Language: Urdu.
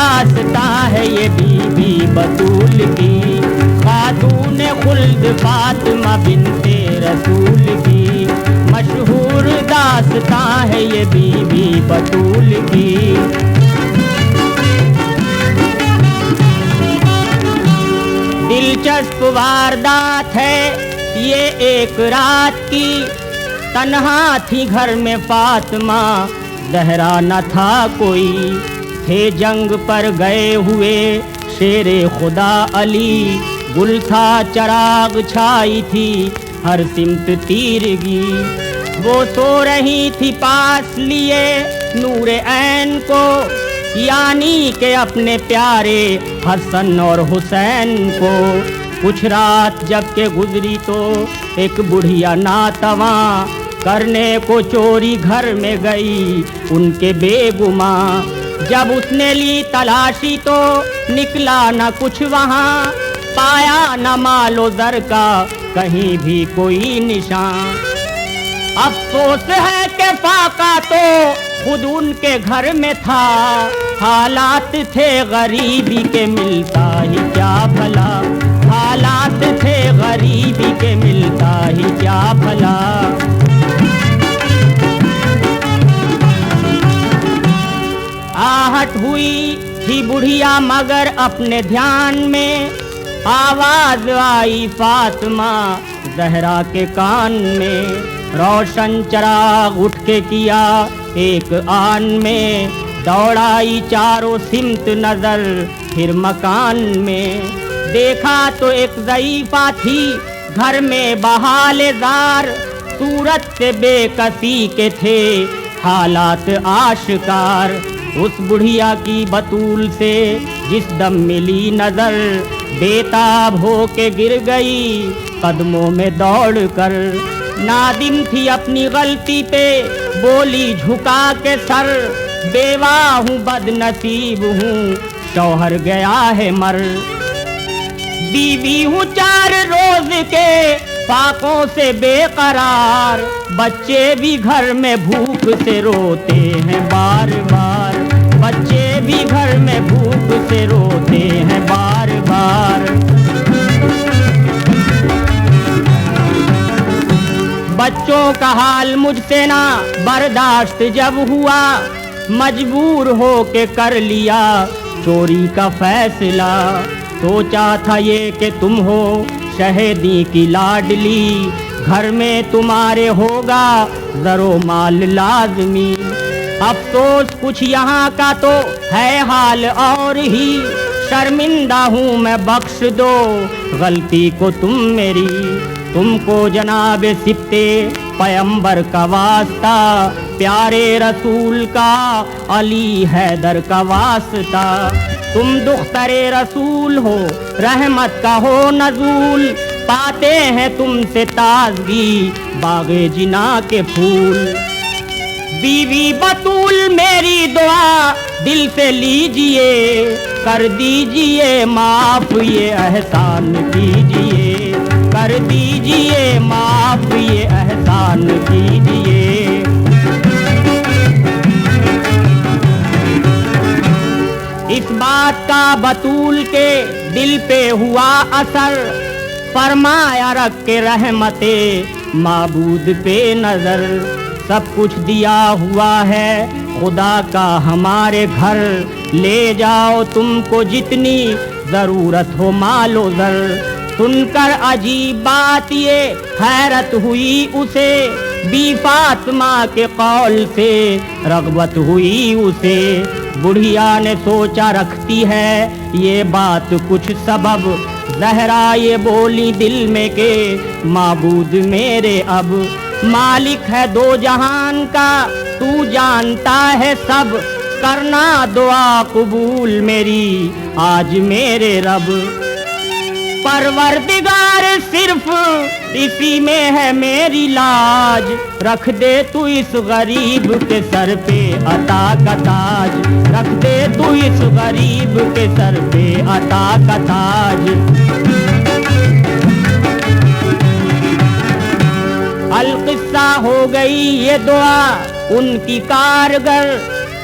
داستاں ہے یہ بی بی بطول کی، خاتون خلد فاطمہ بنت رسول کی، مشہور داستاں ہے یہ بی بی بطول کی۔ دلچسپ واردات ہے یہ ایک رات کی، تنہا تھی گھر میں فاطمہ زہرا نہ تھا کوئی، تھے جنگ پر گئے ہوئے شیر خدا علی، گل تھا چراغ چھائی تھی ہر سمت تیرگی، وہ سو رہی تھی پاس لیے نور عین کو، یعنی کہ اپنے پیارے حسن اور حسین کو۔ کچھ رات جب کہ گزری تو ایک بڑھیا ناتواں کرنے کو چوری گھر میں گئی ان کے بے گماں، جب اس نے لی تلاشی تو نکلا نہ کچھ وہاں، پایا نہ مال و زر کا کہیں بھی کوئی نشان۔ افسوس ہے کہ فاقہ تو خود ان کے گھر میں تھا، حالات تھے غریبی کے ملتا ہی کیا بھلا، حالات تھے غریبی کے ملتا ہی کیا بھلا۔ آہٹ ہوئی تھی بڑھیا مگر اپنے دھیان میں، آواز آئی فاطمہ زہرا کے کان میں، روشن چراغ اٹھ کے کیا ایک آن میں، دوڑائی چاروں سمت نظر پھر مکان میں، دیکھا تو ایک ضعیفہ تھی گھر میں بحال زار، صورت سے بے کسی کے تھے حالات آشکار، اس بڑھیا کی بطول سے جس دم ملی نظر، بےتاب ہو کے گر گئی قدموں میں دوڑ کر، نادم تھی اپنی غلطی پہ بولی جھکا کے سر، بیوہ ہوں بد نصیب ہوں شوہر گیا ہے مر، بیوی ہوں 4 روز کے فاقوں سے بے قرار، بچے بھی گھر میں بھوک سے روتے ہیں بار بار، بچے بھی گھر میں بھوک سے روتے ہیں بار بار۔ بچوں کا حال مجھ سے نہ برداشت جب ہوا، مجبور ہو کے کر لیا چوری کا فیصلہ، سوچا تھا یہ کہ تم ہو شہیدی کی لاڈلی، گھر میں تمہارے ہوگا زر و مال لازمی، افسوس کچھ یہاں کا تو ہے حال اور ہی، شرمندہ ہوں میں بخش دو غلطی کو تم میری، تم کو جناب سبتے پیمبر کا واسطہ، پیارے رسول کا علی حیدر کا واسطہ، تم دختر رسول ہو رحمت کا ہو نزول، پاتے ہیں تم سے تازگی باغ جنا کے پھول، بیوی بطول میری دعا دل سے لیجئے، کر دیجئے معاف یہ احسان کیجئے، کر دیجئے معاف یہ احسان کیجئے۔ اس بات کا بطول کے دل پہ ہوا اثر، فرمایا رکھ کے رحمت معبود پہ نظر، سب کچھ دیا ہوا ہے خدا کا ہمارے گھر، لے جاؤ تم کو جتنی ضرورت ہو مال و زر، سن کر عجیب بات یہ حیرت ہوئی اسے، بی فاطمہ کے قول سے رغبت ہوئی اسے، بڑھیا نے سوچا رکھتی ہے یہ بات کچھ سبب، زہرا یہ بولی دل میں کہ معبود میرے اب مالک ہے 2 جہان کا، تو جانتا ہے سب، کرنا دعا قبول میری آج میرے رب، پروردگار صرف اسی میں ہے میری لاج، رکھ دے تو اس غریب کے سر پہ عطا کا تاج، رکھ دے تو اس غریب کے سر پہ عطا کا تاج۔ القصہ ہو گئی یہ دعا ان کی کارگر،